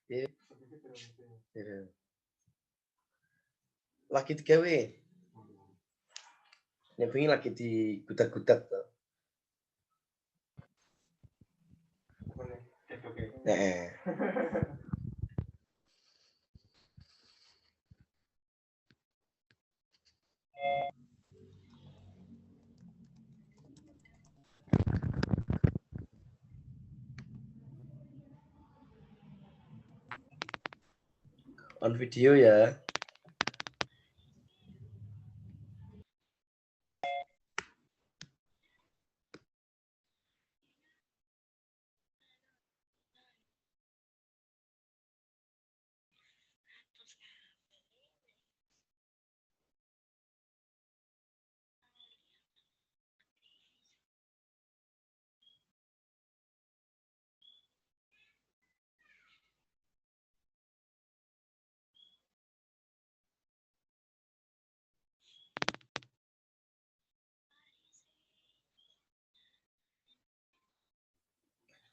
Iya. Lagi digawe. Nek bengi lagi digudak-gudak to. Heeh. On video ya.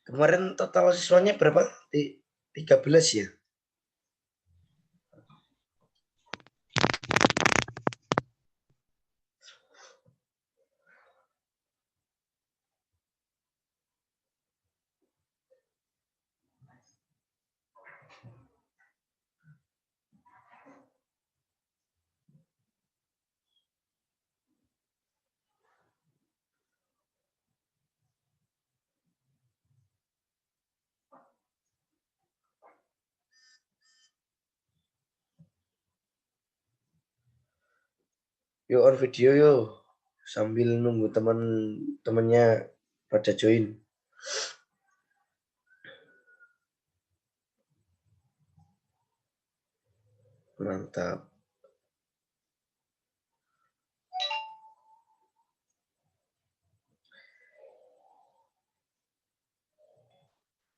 Kemarin total siswanya berapa? 13 ya? Yuk on video yuk. Sambil nunggu teman-temannya pada join. Mantap.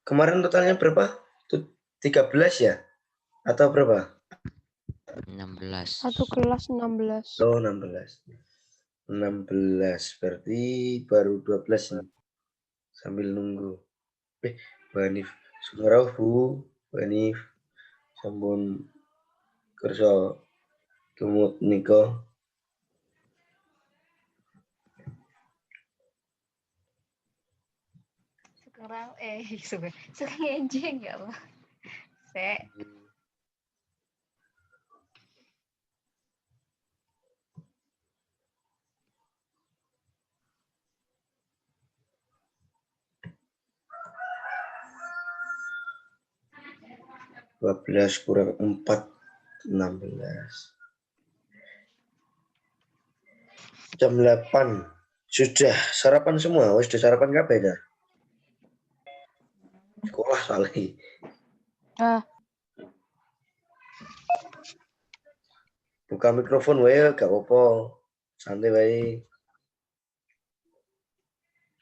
Kemarin totalnya berapa? 13 ya? Atau berapa? 16. Satu kelas 16. Oh, 16. 16 berarti baru 12 nih. Sambil nunggu. Mbak Hanif. Sumarau Bu, Mbak Hanif. Sampun kerja tumut nika. Sekarang suka ngejeng ya Allah. Saya 12 kurang 4, 16. Jam 8. Sudah sarapan semua? Sudah sarapan kabeh dah? Sekolah saleh. Buka mikrofon wae gak apa-apa. Santai wae.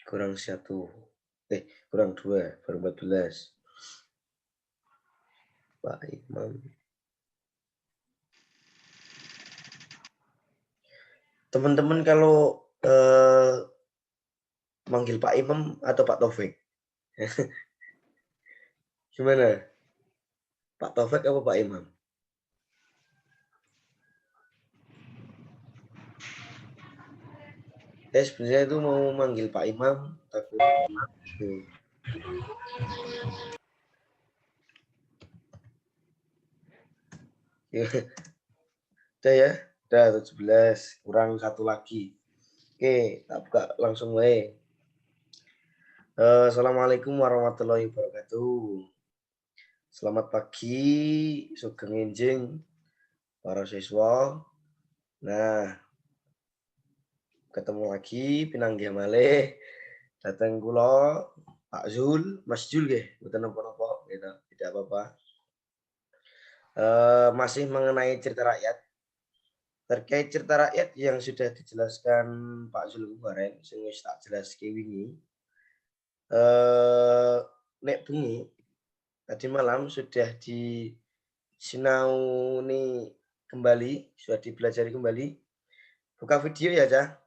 Kurang 1. Kurang 2, baru 14. Pak Imam. Teman-teman kalau manggil Pak Imam atau Pak Taufik? Gimana? Pak Taufik apa Pak Imam? Sebenarnya itu mau manggil Pak Imam, tapi udah ya, udah 17, kurang 1 lagi. Oke, tak buka langsung wae. Assalamualaikum warahmatullahi wabarakatuh. Selamat pagi, sugeng enjing para siswa. Nah, ketemu lagi pinanggih malih datang kula Pak Zul, Mas Zul nggih, mboten napa-napa gitu, tidak apa-apa. Masih mengenai cerita rakyat. Terkait cerita rakyat yang sudah dijelaskan Pak Zul kemarin, sing wis tak jelaske wingi. Nek bengi tadi malam sudah disinauni kembali, sudah dipelajari kembali. Buka video ya, Cah.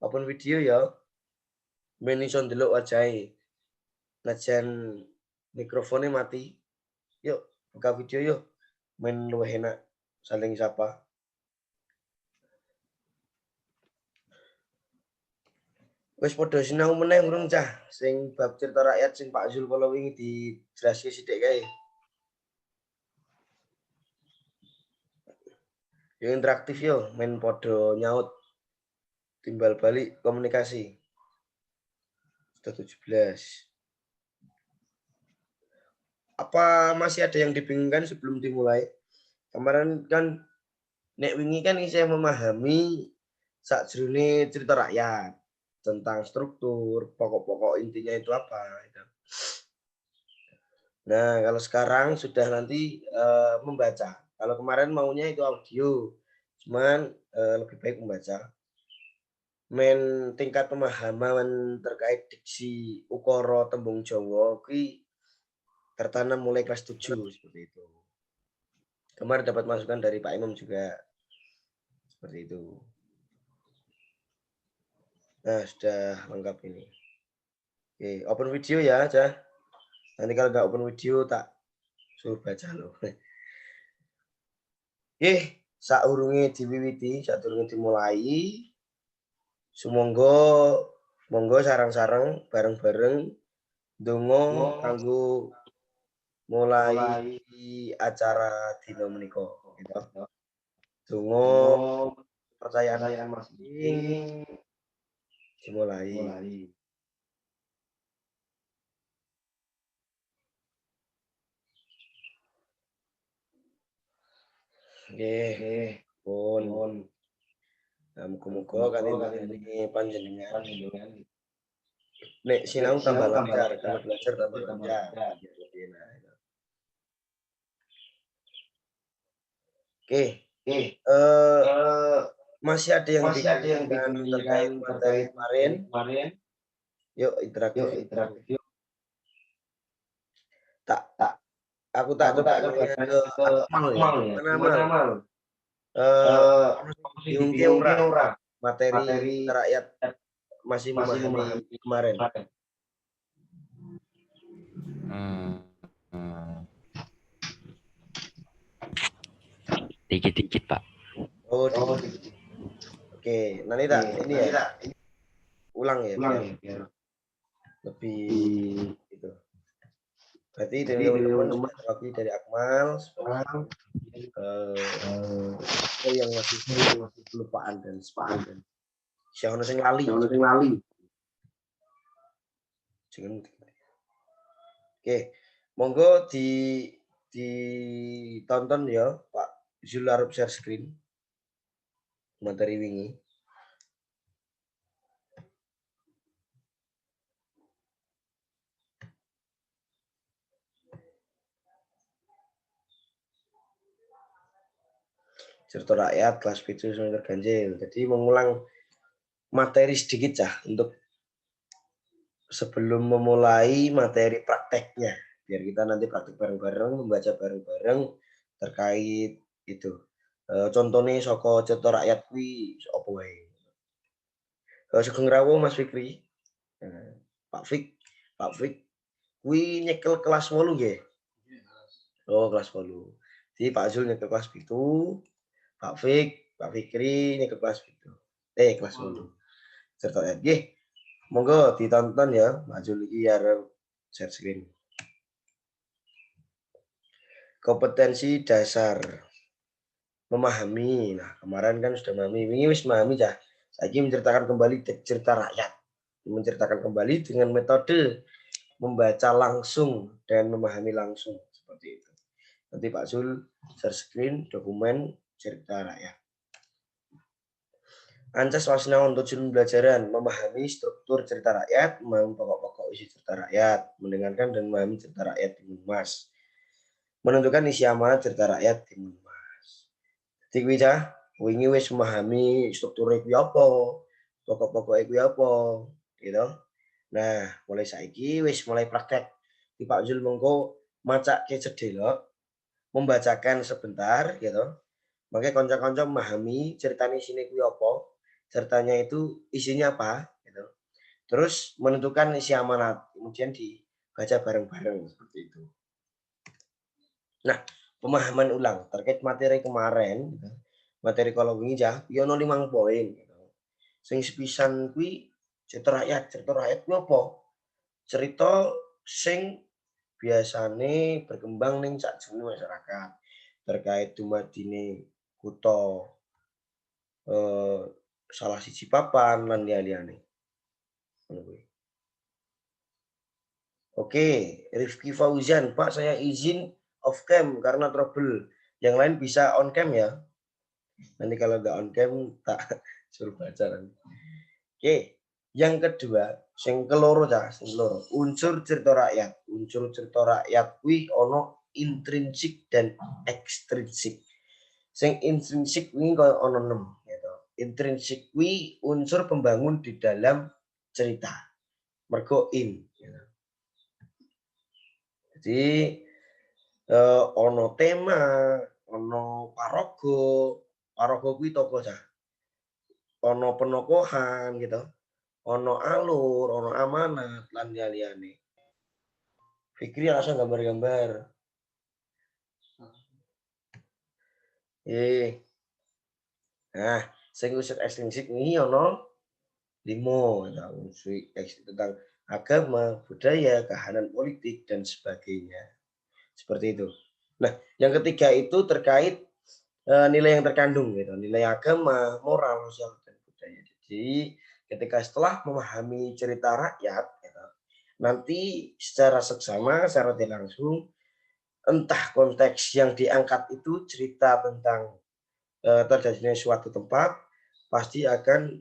Open video ya. Ben iso ndelok wajahe. Najan Mikrofonnya mati. Yuk, buka video yuk. Main luwih enak. Saling sapa. Wis padha sinau meneh urung cah sing bab cerita rakyat sing Pak Zul kala wingi dijelaske sithik kae. Yo interaktif yo, main padha nyaut. Timbal balik komunikasi. Sudah 17. Apa masih ada yang dibingungkan sebelum dimulai? Kemarin kan nek wingi kan saya memahami sakjroning cerita rakyat tentang struktur, pokok-pokok intinya itu apa gitu. Nah, kalau sekarang sudah nanti membaca. Kalau kemarin maunya itu audio, cuman lebih baik membaca. Men tingkat pemahaman terkait diksi ukara tembung Jawa kuwi tertanam mulai kelas 7 seperti itu. Kemarin dapat masukan dari Pak Imam juga seperti itu. Nah, sudah lengkap ini. Oke, open video ya, Cah. Nanti kalau nggak open video tak suruh baca loh. Saurunge diwiwiti, sadurunge dimulai. Monggo sarang-sarang bareng-bareng ndonga kanggo mulai acara dina menika gitu. Donga percayaan masing dimulai. Nggih, pun. Nah, muga-muga kanthi panjenengan nek sinau tambah lancar, kalau belajar tambah lancar. Oke. Masih ada yang bingung terkait materi kemarin. Yuk interaktif. Aku tak coba ke Akmal ya. Mana Akmal? Bingung ora materi rakyat masih memahami kemarin. Dikit-dikit, Pak. Oh, dikit. Oke, nanti tak ini ya. Ulang ya biar lebih gitu. Berarti dari teman-teman terwakili dari Akmal, yang masih kelupaan dan sepaan. Siapa sing lali? Jangan. Oke, monggo ditonton ya Pak Zul arep share screen materi wingi. Cerita rakyat kelas 7 semester ganjil. Jadi mengulang materi sedikit cah untuk sebelum memulai materi prakteknya. Biar kita nanti praktek bareng-bareng, membaca bareng-bareng terkait itu. Contohnya saka cerita rakyat kuwi apa wae. Sugeng rawuh Mas Fikri. Pak Fik kuwi nyekel kelas 8 nggih. Oh, kelas 8. Jadi Pak Zul nyekel kelas 7, Pak Fikri nyekel kelas 7. Kelas 8. Cerita rakyat nggih. Monggo ditonton ya, Pak Zul iki arep share screen. Kompetensi dasar memahami. Nah, kemarin kan sudah memahami, wingi wis memahami cah. Saiki menceritakan kembali cerita rakyat. Menceritakan kembali dengan metode membaca langsung dan memahami langsung seperti itu. Nanti Pak Zul share screen dokumen cerita rakyat. Ancas wasinaon tujuan pembelajaran memahami struktur cerita rakyat, memahami pokok-pokok isi cerita rakyat, mendengarkan dan memahami cerita rakyat di Mas. Menentukan isi amanat cerita rakyat di Mas. Jadi kuwi cah, wingi wis memahami struktur kuwi apa, pokok-pokok kuwi apa, gitu. Nah, mulai saiki wis mulai praktek. Di Pak Zul mengko macake sedelok, membacakan sebentar gitu. Makanya kanca-kanca memahami ceritanya sini kuwi apa, ceritanya itu isinya apa gitu. Terus menentukan isi amanat, kemudian baca bareng-bareng seperti itu. Nah, pemahaman ulang terkait materi kemarin, gitu. Materi kalau wingi ya, ono 5 poin. Gitu. Sing sepisan kuwi cerita rakyat kuwi apa? Cerita sing biasane berkembang ning sakjroning masyarakat terkait dumadine kutha salah siji papan lan liya-liyane. Ngono kuwi. Oke, Rifki Fauzan, Pak saya izin off cam karena trouble. Yang lain bisa on cam ya. Nanti kalau nggak on cam tak suruh baca nanti. Oke, yang kedua, sing keloro ta, sing keloro. Unsur cerita rakyat. Unsur cerita rakyat kuwi ono intrinsik dan ekstrinsik. Sing intrinsik kuwi koyo ono 6 gitu. Intrinsik kuwi unsur pembangun di dalam cerita. Mergo in gitu. Jadi ono tema, ono paraga, paraga kuwi tokoh cah. Ono penokohan gitu. Ono alur, ono amanat lan liyane. Fikri langsung gambar-gambar. Nah, sing unsur ekstrinsik ini ono 5 ya, unsur tentang agama, budaya, kahanan politik dan sebagainya. Seperti itu. Nah, yang ketiga itu terkait nilai yang terkandung gitu, nilai agama, moral, sosial dan budaya. Jadi, ketika setelah memahami cerita rakyat gitu, nanti secara seksama, secara tidak langsung entah konteks yang diangkat itu cerita tentang terjadinya suatu tempat pasti akan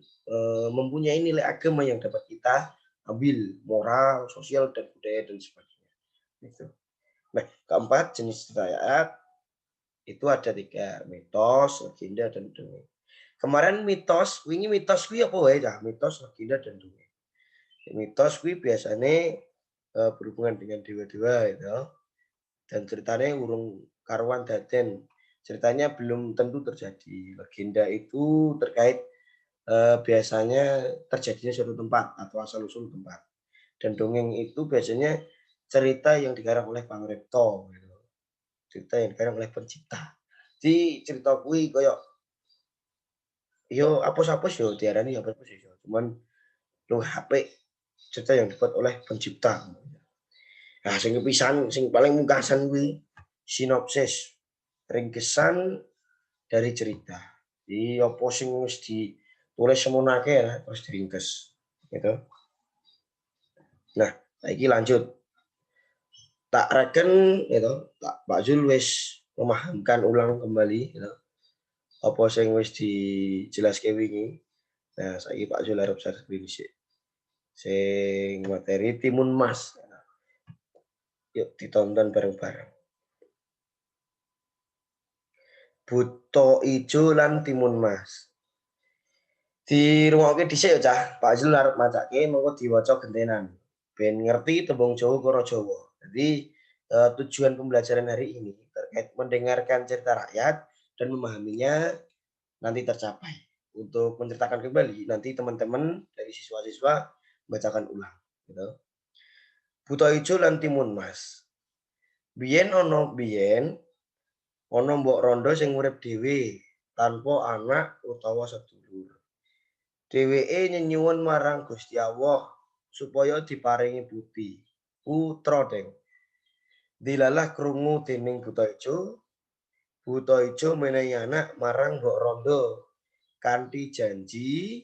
mempunyai nilai agama yang dapat kita ambil, moral, sosial dan budaya dan sebagainya. Gitu. Nah, keempat jenis rakyat itu ada 3, mitos, legenda dan dongeng. Kemarin mitos, wingi mitos kuwi apa wae dah? Mitos, legenda dan dongeng. Mitos kuwi biasanya berhubungan dengan dewa-dewa gitu. Dan ceritanya urung karuan daden. Ceritanya belum tentu terjadi. Legenda itu terkait biasanya terjadinya suatu tempat atau asal-usul tempat. Dan dongeng itu biasanya cerita yang digarap oleh pangripta gitu. Cerita yang digarap oleh pencipta. Jadi cerita kuwi koyo yo apus-apus yo diarani apus-apus yo. Cuman lu HP cerita yang dibuat oleh pencipta. Nah, sing kepisan sing paling mungkasan kuwi sinopsis, ringkesan dari cerita. Jadi apa sing wis ditulis semono akeh terus diringkes gitu. Nah, saiki lanjut. Tak reken gitu, Pak Zul wis memahamkan ulang kembali gitu. Apa sing wis dijelaske wingi. Nah, saiki Pak Zul arep share screen sik. Sing materi Timun Mas. Yuk ditonton bareng-bareng. Buto ijo lan Timun Mas. Dirungokke dhisik ya Cah. Pak Zul arep macake mengko diwaca gentenan. Ben ngerti tembung Jawa karo Jawa. Jadi tujuan pembelajaran hari ini terkait mendengarkan cerita rakyat dan memahaminya nanti tercapai. Untuk menceritakan kembali nanti teman-teman dari siswa-siswa bacakan ulang gitu. Buto ijo lan Timun Mas. Biyen ana mbok rondo sing urip dhewe tanpa anak utawa sedulur. Dheweke nyenyuwun marang Gusti Allah supaya diparingi putra deng. Dilalah krungu dening Buta Ijo menehi anak marang mbok rondo kanthi janji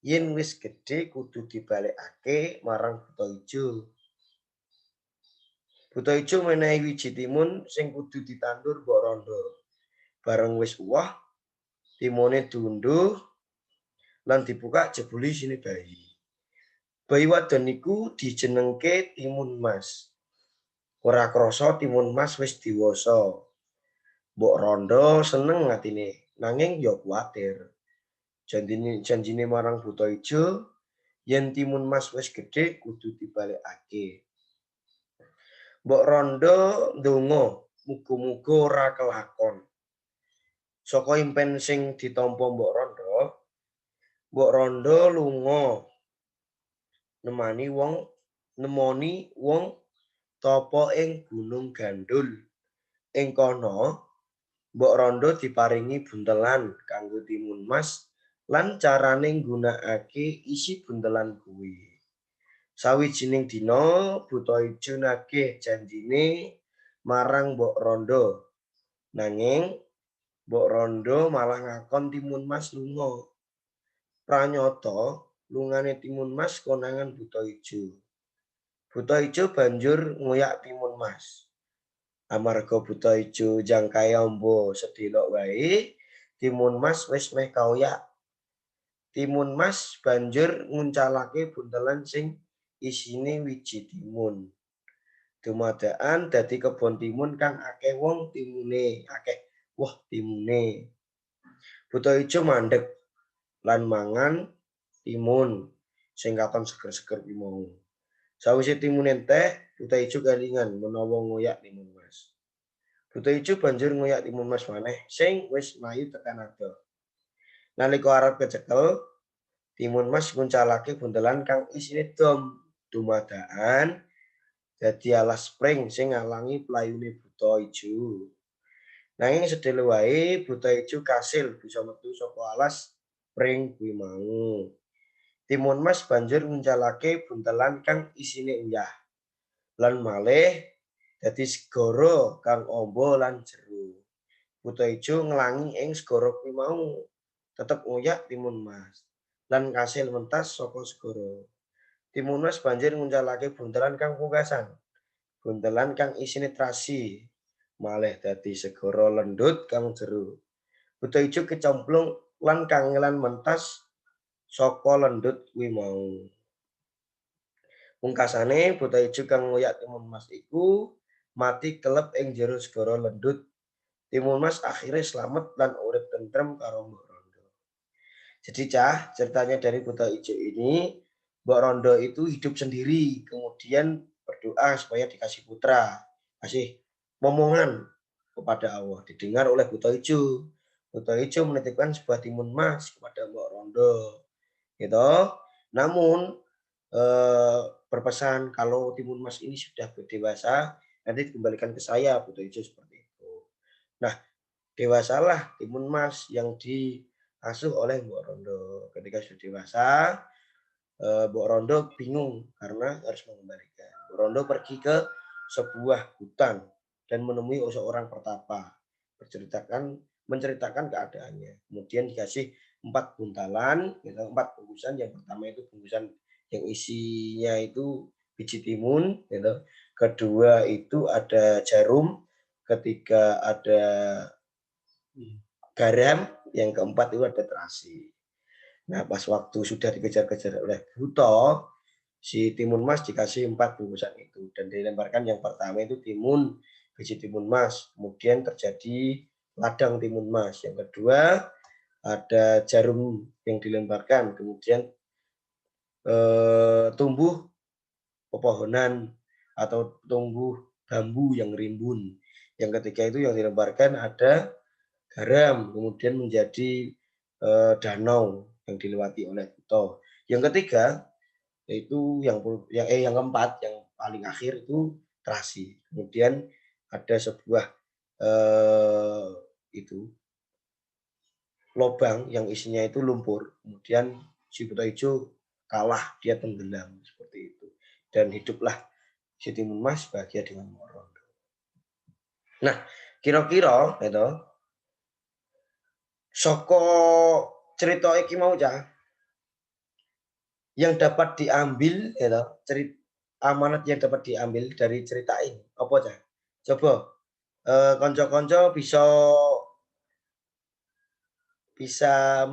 yen wis gedhe kudu dibalekake marang Buta Ijo. Buta Ijo menehi wiji timun sing kudu ditandur mbok rondo. Bareng wis uwah, timune diundhuh lan dibuka jebule isine bayi. Bayi wadon niku dijenengke Timun Mas. Ora krasa Timun Mas wis diwasa. Mbok Rondo seneng atine, nanging ya kuwatir. Janjine marang Buta Ijo yen Timun Mas wis gedhe kudu dibalekake. Mbok Rondo ndonga muga-muga ora kelakon. Saka impen sing ditampa Mbok Rondo lunga nemoni wong tapa ing Gunung Gandul. Ing kono Mbok Rondo diparingi buntelan kanggo timun mas lan carane nggunakake isi buntelan kuwi. Sawijining dina Buta Ijo nagih janjine marang Mbok Rondo. Nanging Mbok Rondo malah ngakon timun mas lunga. Pranyata lungane timun mas konangan Buta Ijo. Buta Ijo banjur ngoyak timun mas. Amarga Buta Ijo jangkae amba sedelok wae, timun mas wis meh kaoyak. Timun mas banjur nguncalake buntelan sing isine wiji timun. Dumadakan dadi kebon timun kang akeh wong timune, akeh woh timune. Buta Ijo mandeg lan mangan timun sing katon seger-seger kuwi mau. Sawise timun entek, Buta Ijo kelingan menawa ngoyak timun mas. Buta Ijo banjur ngoyak timun mas maneh sing wis mlayu tekan adoh. Nalika arep kecekel, timun mas nguncalake buntelan kang isine dom. Dumadakan dadi alas spring sing ngalangi playune Buta Ijo. Nanging sedhela wae Buta Ijo kasil bisa metu saka alas spring kuwi mau. Timun mas banjur nguncalake buntelan kang isine uyah. Lan malih dadi segara kang amba lan jero. Buta Ijo nglangi ing segara kuwi mau tetep ngoyak timun mas lan kasil mentas saka segara. Timun mas banjur nguncalake buntelan kang pungkasan. Buntelan kang isine trasi malih dadi segara lendut kang jero. Buta Ijo kecemplung lan kangelan mentas saka lendut kuwi mau. Pungkasane Buta Ijo kang ngoyak timun mas iku mati kelep ing jero segara lendut. Timun mas akhirnya slamet lan urip tentrem karo Mbok Rondo. Jadi ceritanya dari Buta Ijo ini, Mbok Rondo itu hidup sendiri, kemudian berdoa supaya dikasih putra, kasih momongan kepada Allah, didengar oleh Buta Ijo. Buta Ijo menitipkan sebuah timun mas kepada Mbok Rondo, gitu. Namun berpesan kalau timun mas ini sudah dewasa, nanti dikembalikan ke saya, Buta Ijo seperti itu. Nah, dewasalah timun mas yang diasuh oleh Mbok Rondo. Ketika sudah dewasa, Mbok Rondo bingung karena harus mengembalikan. Mbok Rondo pergi ke sebuah hutan dan menemui seorang pertapa, menceritakan keadaannya. Kemudian dikasih 4 buntalan, 4 bungkusan. Yang pertama itu bungkusan yang isinya itu biji timun, gitu. Kedua itu ada jarum, ketiga ada garam, yang keempat itu ada terasi. Nah, pas waktu sudah dikejar-kejar oleh buta, si timun mas dikasih 4 bungkusan itu dan dilemparkan. Yang pertama itu biji timun mas, kemudian terjadi ladang timun mas. Yang kedua ada jarum yang dilemparkan, kemudian tumbuh pepohonan atau tumbuh bambu yang rimbun. Yang ketiga itu yang dilemparkan ada garam, kemudian menjadi danau yang dilewati oleh buta. Yang ketiga yaitu yang keempat, yang paling akhir itu terasi. Kemudian ada sebuah itu lobang yang isinya itu lumpur. Kemudian si Buta Ijo kalah, dia tenggelam seperti itu. Dan hiduplah si timun mas bahagia dengan Mbok Rondo. Nah, kira-kira itu saka cerita iki mau yang dapat diambil, amanat yang dapat diambil dari cerita ini apa coba konco-konco bisa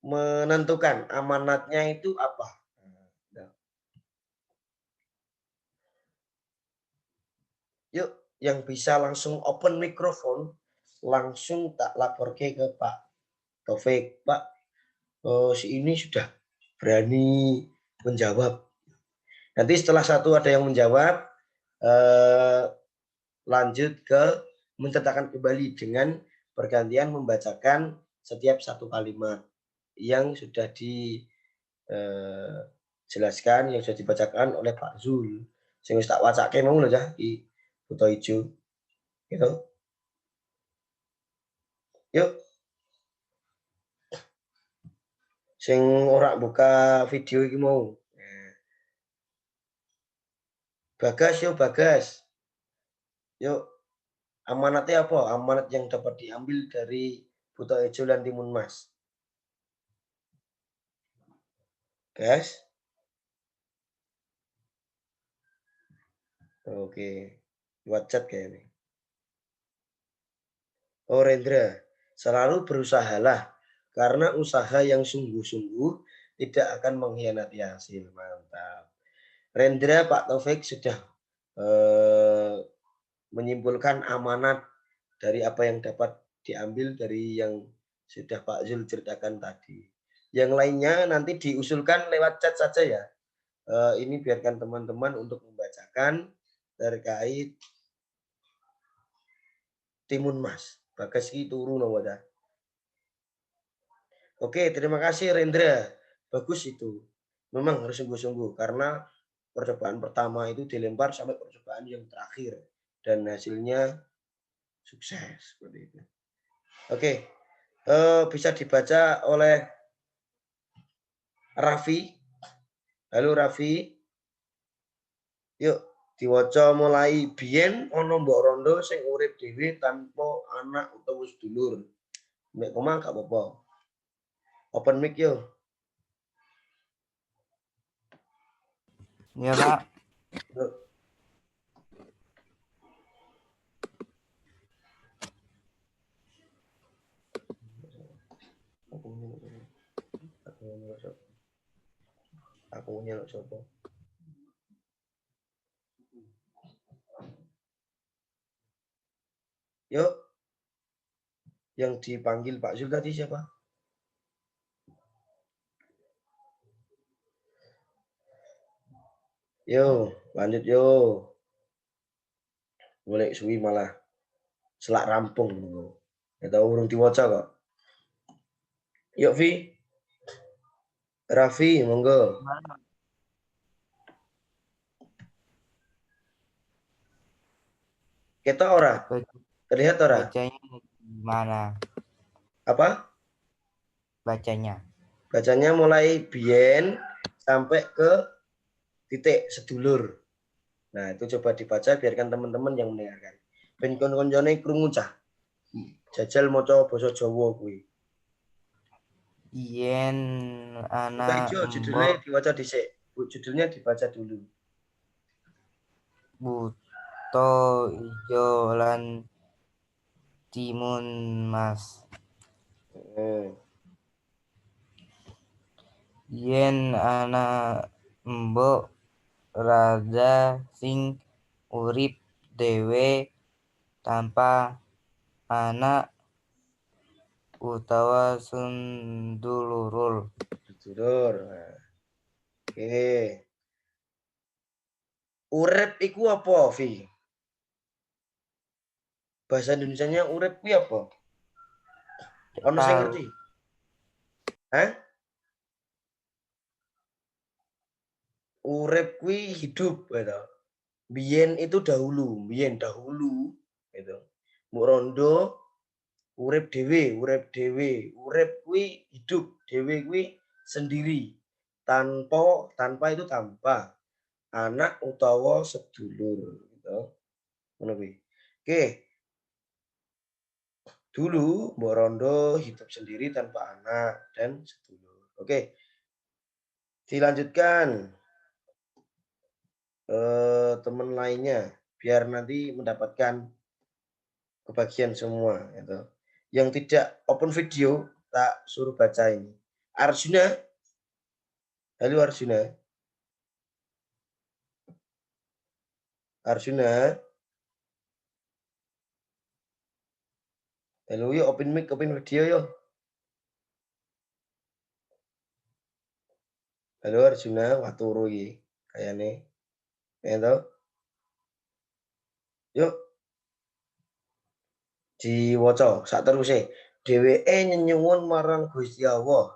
menentukan amanatnya itu apa. Yuk, yang bisa langsung open mikrofon, langsung tak laporke ke Pak Taufik. Pak, si ini sudah berani menjawab. Nanti setelah satu ada yang menjawab, lanjut ke mencetakkan kembali dengan pergantian membacakan setiap satu kalimat yang sudah dijelaskan, yang sudah dibacakan oleh Pak Zul. Sing wis tak wacake mau lho Cah, iki buta ijo. Gitu. Yuk. Sing ora buka video iki mau. Bagas yuk Bagas. Yuk. Amanatnya apa? Amanat yang dapat diambil dari buta ijo lan timun mas. Gas. Oke. Buat chat kayaknya. Oh Rendra, selalu berusahalah. Karena usaha yang sungguh-sungguh tidak akan mengkhianati hasil. Mantap. Rendra Pak Taufik sudah menyimpulkan amanat dari apa yang dapat diambil dari yang sudah Pak Zul ceritakan tadi. Yang lainnya nanti diusulkan lewat chat saja ya. Ini biarkan teman-teman untuk membacakan terkait timun mas. Bagas ki turu no wadah. Oke, terima kasih Rendra. Bagus itu. Memang harus sungguh-sungguh karena percobaan pertama itu dilempar sampai percobaan yang terakhir dan hasilnya sukses seperti itu. Oke, bisa dibaca oleh Raffi. Halo Raffi. Yuk diwaca mulai biyen ana mbok rondo sing urip dhewe tanpa anak utawa sedulur. Nek omah gak apa-apa. Open mic yo. Ya, Pak. Yuk. Aku nyelok sapa? Yuk. Yang dipanggil Pak Zul tadi siapa? Yo, lanjut yo. Boleh suwi malah selak rampung. Ya tahu urung diwaca kok. Yuk Vi. Raffi, monggo. Kita ora? Terlihat ora? Bacanya gimana? Apa? Bacanya. Bacanya mulai bien sampai ke titik sedulur. Nah, itu coba dibaca biarkan teman-teman yang mendengarkan. Ben kon-koncone krungu cah. Jajal maca basa Jawa kuwi. Yen Buka anak ijo judulnya dibaca dhisik. Judulnya dibaca dulu. buto ijo lan timun mas. Yen anak mbok raja sing urip dhewe tanpa anak utawa sundulurul. Sedulur. Nah. Oke. Urip iku apa, Vi? Bahasa Indonesianya urip kuwi apa? Ono sing ngerti? Hah? Urip kuwi hidup gitu. Biyen itu dahulu, biyen dahulu gitu. Mbok rondo urip dhewe, urip dhewe. Urip kuwi hidup, dhewe kuwi sendiri. Tanpa itu tanpa anak utawa sedulur gitu. Ngono kuwi. Oke. Dulu Mbok Rondo hidup sendiri tanpa anak dan sedulur. Oke. Dilanjutkan. Teman lainnya biar nanti mendapatkan kebagian semua gitu. Yang tidak open video tak suruh baca ini. Arjuna. Halo Arjuna. Arjuna. Halo yuk open mic, open video yuk. Halo Arjuna, wah turu iki kayane. Ya Yuk diwaca sak teruse. Dheweke nyenyuwun marang Gusti Allah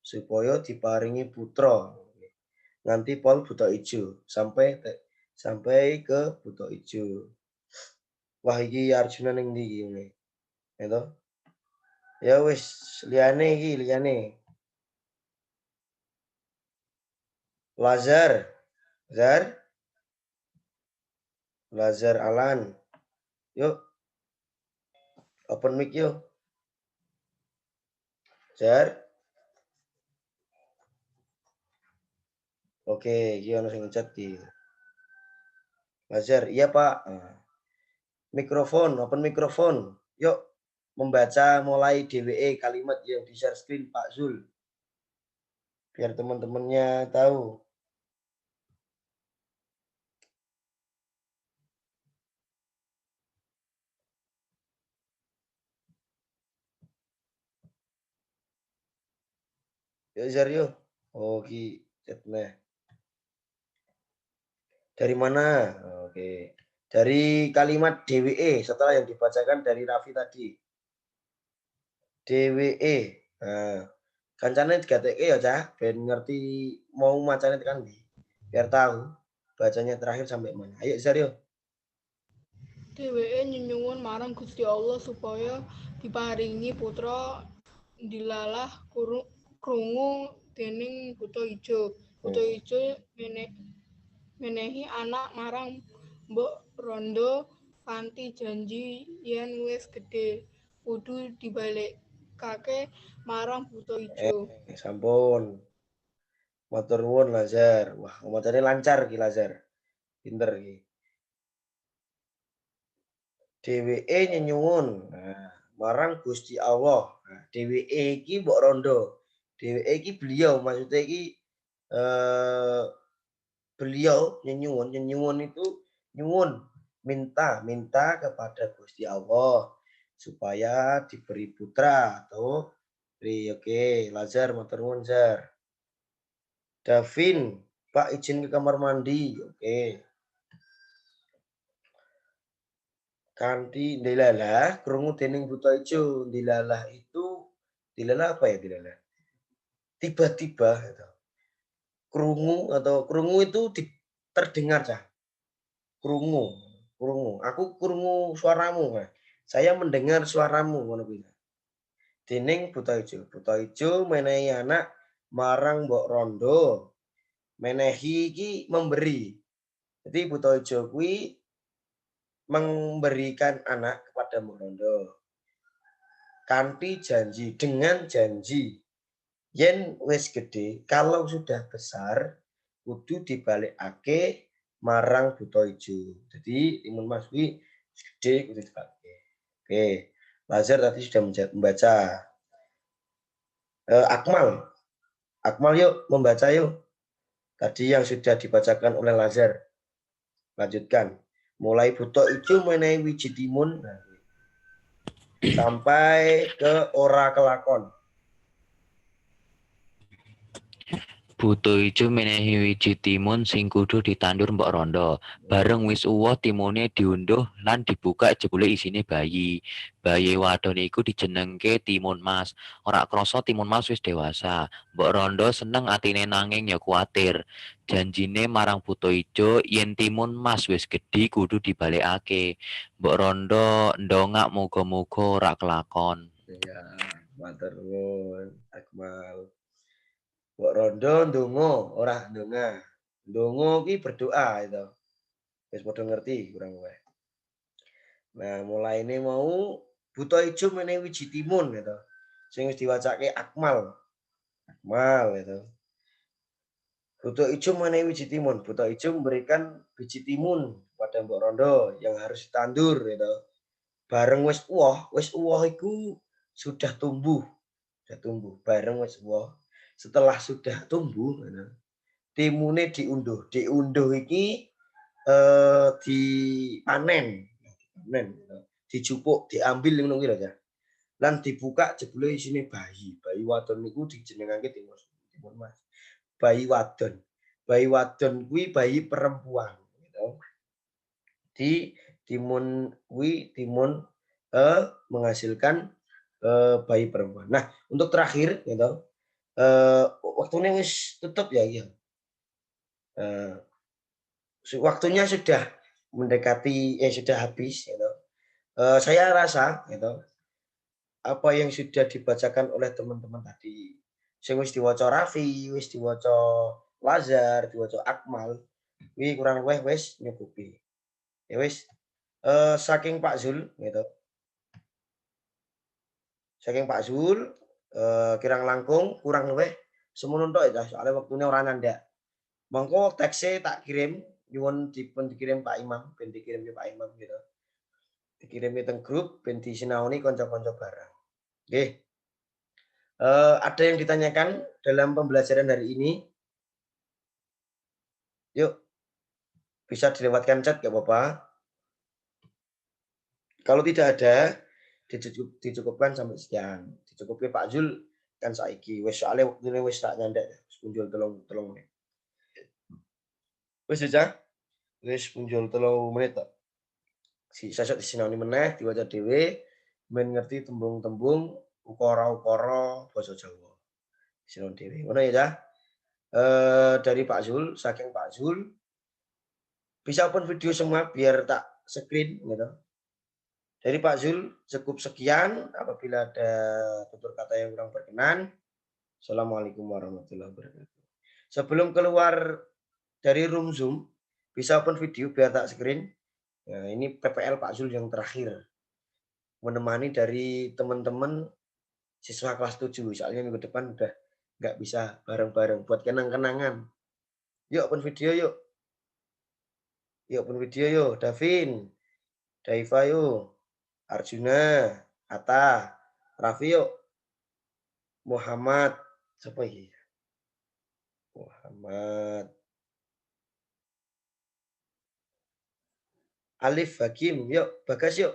supaya diparingi putra nganti pol buta ijo sampai sampai ke buta ijo. Wah iki Arjuna ning ndi iki ngene. Ya toh? Ya wis liyane iki liyane. Lazar. Lazar Alan. Yuk, open mic yuk. Jar. Oke, iki ono sing ngechat iki. Lazar, iya Pak. Mikrofon, open mikrofon. Yuk, membaca mulai DWE kalimat yang di share screen Pak Zul. Biar teman-temannya tahu. Ya Zar yuk. Oh, ki chatnya. Dari mana? Oke. Dari kalimat DWE setelah yang dibacakan dari Raffi tadi. DWE. Nah, kancane digateke ya, Cah, ben ngerti mau macane tekan ndi. Biar tahu bacanya terakhir sampai mana. Ayo Zar yuk. Dheweke nyuwun marang Gusti Allah supaya diparingi putra dilalah krungu dening buta ijo. Buta ijo menehi anak marang Mbok Rondo kanthi janji yen wis gedhe kudu dibalekake marang buta ijo. Sampun. Matur nuwun Lazar. Wah, macane lancar ki Lazar. Pinter ki. DWE nyuwun. Nah, marang Gusti Allah. Nah, DWE iki Mbok Rondo. DWE iki beliau, maksudnya iki beliau nyuwun itu nyuwun minta kepada Gusti Allah supaya diberi putra atau oke Lazar matur nuwun Zar. Davin, Pak izin ke kamar mandi. Oke. Kanthi dilalah krungu dening buta ijo. Dilalah itu dilalah apa ya dilalah? Tiba-tiba gitu. Krungu itu terdengar Cah. Krungu. Aku krungu suaramu Kak. Saya mendengar suaramu ngono kuwi. Dening buta ijo. Buta ijo menehi anak marang Mbok Rondo. Menehi iki memberi. Jadi buta ijo kuwi memberikan anak kepada Mbok Rondo. Kanthi janji, dengan janji. Yen wis gede, kalau sudah besar, kudu dibalikake marang buta ijo. Jadi timun mas kuwi gede kudu dibalike. Oke, Lazar tadi sudah membaca. Akmal yuk membaca yuk. Tadi yang sudah dibacakan oleh Lazar. Lanjutkan. Mulai buta ijo menehi wiji timun sampai ke ora kelakon. Buta ijo menehi wiji timun sing kudu ditandur Mbok Rondo. Bareng wis uwoh timune diunduh lan dibuka jebule isine bayi. Bayi wadon iku dijenengke Timun Mas. Ora krasa Timun Mas wis dewasa. Mbok Rondo seneng atine nanging ya kuwatir. Janjine marang buta ijo yen Timun Mas wis gedhi kudu dibalekake. Mbok Rondo ndongak muga-muga ora kelakon. Ya, matur nuwun Akmal. Mbok Rondo ndonga, ora ndonga. Ndonga ki berdoa itu. Wis padha ngerti kurang luwih. Nah, mulai ini mau buta ijo menehi wiji timun gitu. Sing wis diwacake Akmal. Akmal itu. Buta ijo menehi wiji timun. Buta ijo memberikan biji timun pada Mbok Rondo yang harus ditandur gitu. Bareng wis uwoh iku sudah tumbuh. Bareng wis uwoh. Setelah sudah tumbuh gitu. Timune diunduh. Diunduh iki dipanen, gitu. Dijupuk, diambil ngono kuwi lho ya. Lan dibuka jebule isine bayi. Bayi wadon niku dijenengake Timun Mas. Bayi wadon. Bayi wadon kuwi bayi perempuan gitu. Di timun menghasilkan bayi perempuan. Nah, untuk terakhir gitu. Waktunya wis tutup ya iya. waktunya sudah mendekati sudah habis gitu. Saya rasa gitu apa yang sudah dibacakan oleh teman-teman tadi sing wis diwaca Raffi, wis diwaca Lazar, diwaca Akmal, kuwi kurang luwih wis nyukupi. Ya wis saking Pak Zul gitu. Saking Pak Zul kirang langkung kurang luwih semono tok ya soalnya waktunya ora nandhak. Mongko tekse tak kirim nyuwun dipun dikirim Pak Imam, ben dikirim ke Pak Imam gitu. Dikirim teng grup ben disinaoni kanca-kanca bareng. Nggih. Ada yang ditanyakan dalam pembelajaran hari ini? Yuk, bisa dilewatkan chat nggak apa-apa. Kalau tidak ada, dicukupkan sampai sekian. Dicukupi Pak Zul kan saiki wis soalnya waktune wis tak nyandek punjul telung menit. Wis aja. Wis punjul 3 menit tok. Sesuk disinaoni meneh diwaca dhewe men ngerti tembung-tembung ukara-ukara basa Jawa. Disinaoni dhewe. Ngono ya, Cah. Dari Pak Zul, saking Pak Zul bisa open video semua biar tak screen gitu. Dari Pak Zul cukup sekian. Apabila ada tutur kata yang kurang berkenan, Assalamualaikum warahmatullahi wabarakatuh. Sebelum keluar dari room Zoom, bisa open video biar tak screen. Nah, ini PPL Pak Zul yang terakhir. Menemani dari teman-teman siswa kelas 7. Soalnya minggu depan udah nggak bisa bareng-bareng buat kenang-kenangan. Yuk open video yuk. Yuk open video yuk. Davin, Daiva yuk. Arjuna, Atta, Raffi yuk. Muhammad, siapa ini? Muhammad. Alif Hakim, yuk. Bagas yuk.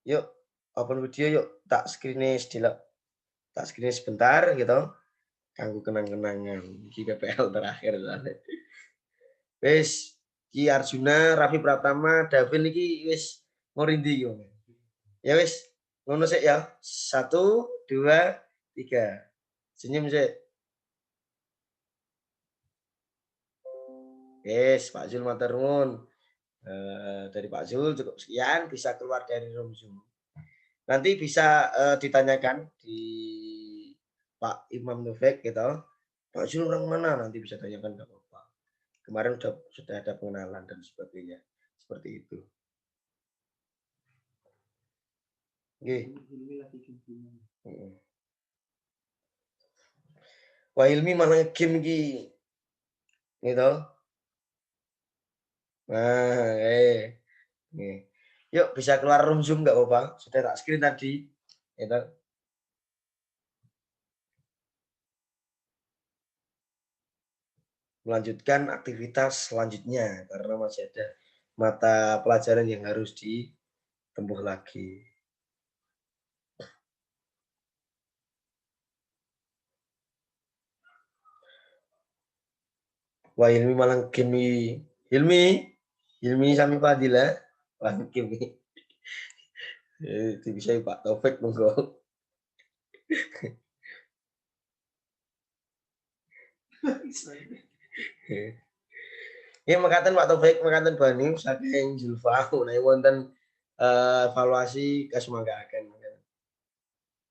Yuk, open video yuk. Tak screen sebentar gitu. Kanggo kenang-kenangan. Iki PPL terakhir. Wis, Ki Arjuna, Raffi Pratama, Davin iki wis ngorindi yo. Ya wis, ngono sik ya. 1, 2, 3. Senyum sik. Yes, Pak Zul matur nuwun. Dari Pak Zul cukup sekian, bisa keluar dari room Zoom. Nanti bisa ditanyakan di Pak Imam Nufek gitu. Pak Zul orang mana? Nanti bisa tanyakan nggak apa-apa. Kemarin sudah ada pengenalan dan sebagainya. Seperti itu. Nggih. Wah Ilmi mana game iki? Gitu. Nah, nih. Yuk bisa keluar room Zoom nggak apa-apa. Sudah tak screen tadi. Gitu. Melanjutkan aktivitas selanjutnya karena masih ada mata pelajaran yang harus ditempuh lagi. Wah Hilmi malang game Hilmi sami Fadila malang game itu bisa Pak Taufik monggo. Ya mekaten Pak Taufik mekaten Bani saking Zulfa menawi wonten evaluasi kasumanggaken.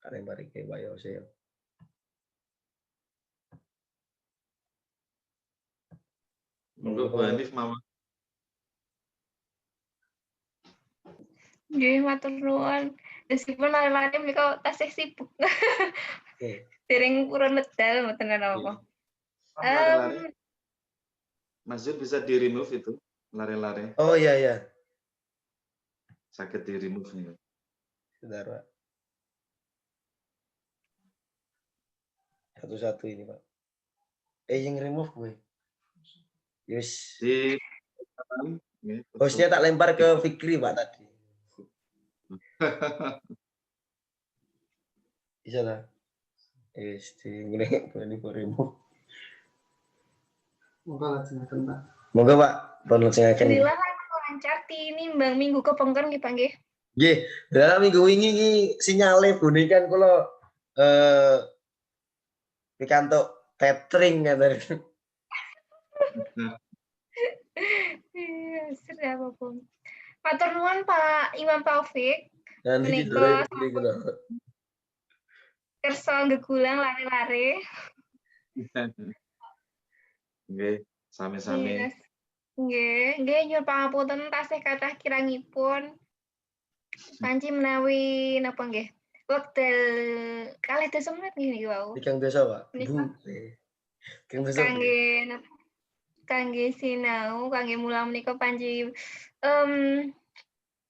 Kalian barike wayo saya. Monggo Bu Hanif mawon. Nggih, matur nuwun. Meskipun lari-lari menika tasih sibuk. Dereng purun medal mboten apa-apa. Lari-lari. Mas Zul bisa di remove itu lari-lari. Oh iya. Sakit di remove nih. Sebentar Pak. Satu-satu ini Pak. Yang remove gue. Yes. Di hostnya tak lempar ke Fikri Pak tadi. Bisa lah. Yes, di ngene ini remove. Moga Pak, pun lajengaken. Alhamdulillah lancar ini Bang minggu kepengker nggih Pak nggih. Nggih, dalam minggu wingi iki sinyale bunikan kula pikantuk catering ngaten. Iya, sedap apa. Matur nuwun Pak Imam Taufik. Dan Menika ini kula. kersa gegulang lare-lare. Nggih, sami-sami. Yes. Nggih nyuwun pangapunten tasih kathah kirangipun. Panci menawi napa nggih? Wekdal 2 menit nggih wau. Tigang desa, Pak. Menika Tigang desa. kangge sinau, kangge mulang menika panci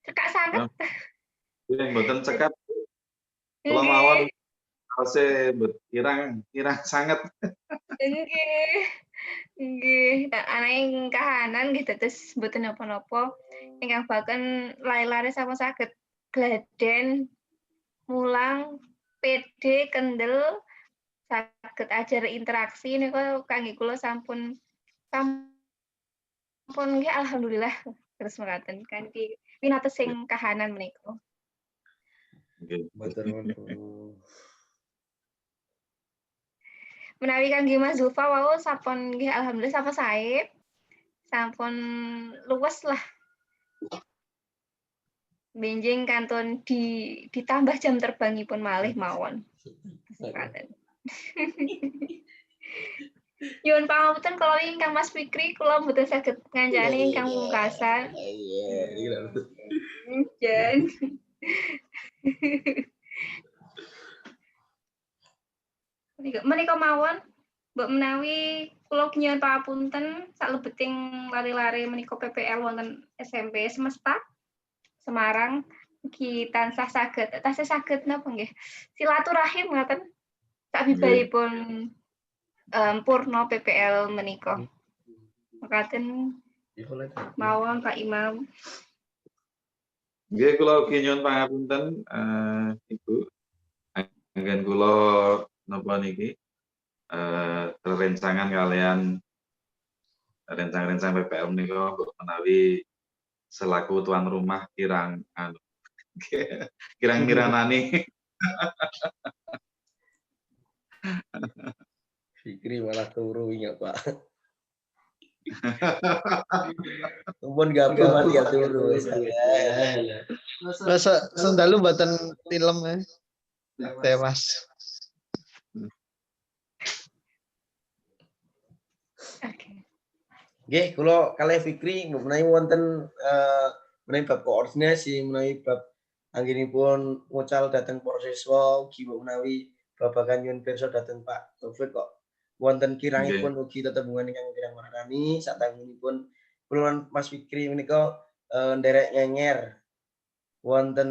cekak sanget. Nggih, mboten cekap. Kula mawon kose irang sanget. Nggih, anaing kahanan nggih dados mboten napa-napa. Ingkang baken lare-lare sampun saged gladen mulang PD kendel saged ajar interaksi niku kangge kula sampun nggih alhamdulillah terus mekaten kanthi pinates sing kahanan menika. Nggih. Matur nuwun. Menawi kangge Mas Zulfa wau sampun nggih alhamdulillah sampun sae. Sampun luwes lah. Benjing kantun ditambah jam terbangipun malih mawon. Nyuwun pangapunten kula ingkang Mas Fikri kula mboten saged ngancani ingkang pungkasan. Iya. Jan. Menika mawon mbok menawi kula nyuwun pangapunten saklebeting lare-lare menika PPL wonten SMP Semesta Semarang mugi tansah saged napa nggih silaturahim ngoten sabibaripun purna PPL menika. Mekaten mawon Pak Imam. Nggih, kula ugi nyuwun pangapunten Ibu. Anggen kula napa niki rerencangan kalian rencang-rencang PPL menika menawi selaku tuan rumah kirang miranani. Fikri malah turu ingat Pak. Mumpun gabung mati ya turu. Masa sendalu buatan film ya. Tewas. Nggih, kula kalih Fikri menawi wonten menawi bab koordinasi, menawi bab anggenipun ngucal dhateng para siswa ugi menawi babagan nyuwun pirsa dhateng Pak Taufik kok wonten kirangipun ugi tetembungan ingkang kirang marani satangunipun kula Mas Fikri menika nderek nyenger wonten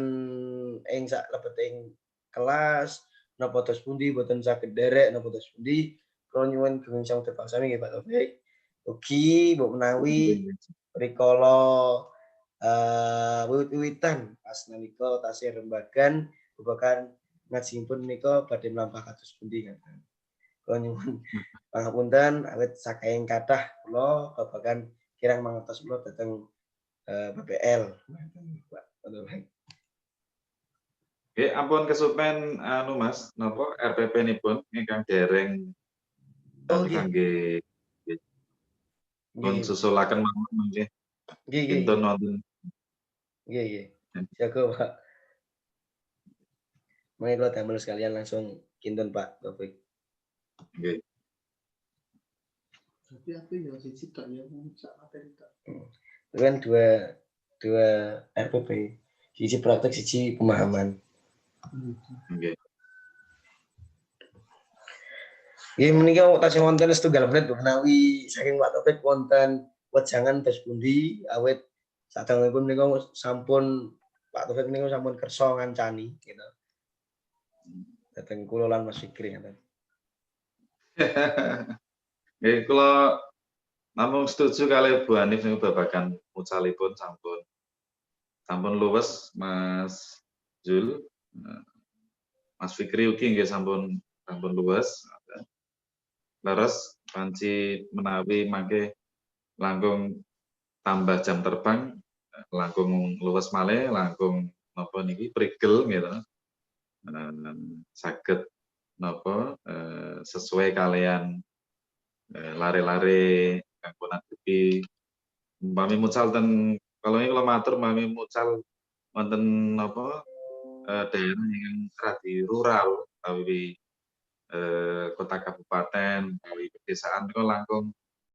ing saklebeting kelas napa tos pundi boten saged nderek napa tos pundi kula nyuwun gunging tepaksami nggih Pak Taufik. Ugi mbok menawi rikala wiwit-wiwitan pas nalika tasih rembagan babagan ngajipun menika badhe mlampah kados pundi ngaten. Kula nyuwun pangapunten awit saking kathah kula babagan kirang mangertos kula dhateng PPL. Nggih, ampun kesupen Mas, napa RPP-nipun ingkang dereng kangge pun susulaken mawon nggih. Pinten wonten. Nggih. Jaga Pak. Mari kula damel sekalian langsung kinten Pak Taufik. Nggih. Tapi aku ya siji tok ya sak materi tok. Itu kan dua RPP. Siji praktek, siji pemahaman. Nggih. Nggih menika tasih wonten setunggal menit menawi saking Pak Taufik wonten wejangan tes pundi awit sadèrèngipun menika sampun Pak Taufik menika sampun kersa ngancani gitu. Dhateng kula lan Mas Fikri ngaten. Nggih, kula namung setuju kalih Bu Hanif niku babagan mucalipun sampun luwes Mas Jul. Mas Fikri ugi nggih sampun luwes. Leres panci menawi mangke langkung tambah jam terbang langkung luwes malih langkung napa niki prigel gitu. Saged napa sesuai kalian lare-lare kanggo nadepi umpami mucal ten kalau matur umpami mucal wonten apa daerah yang radi rural utawi kota kabupaten utawi pedesaan niku langkung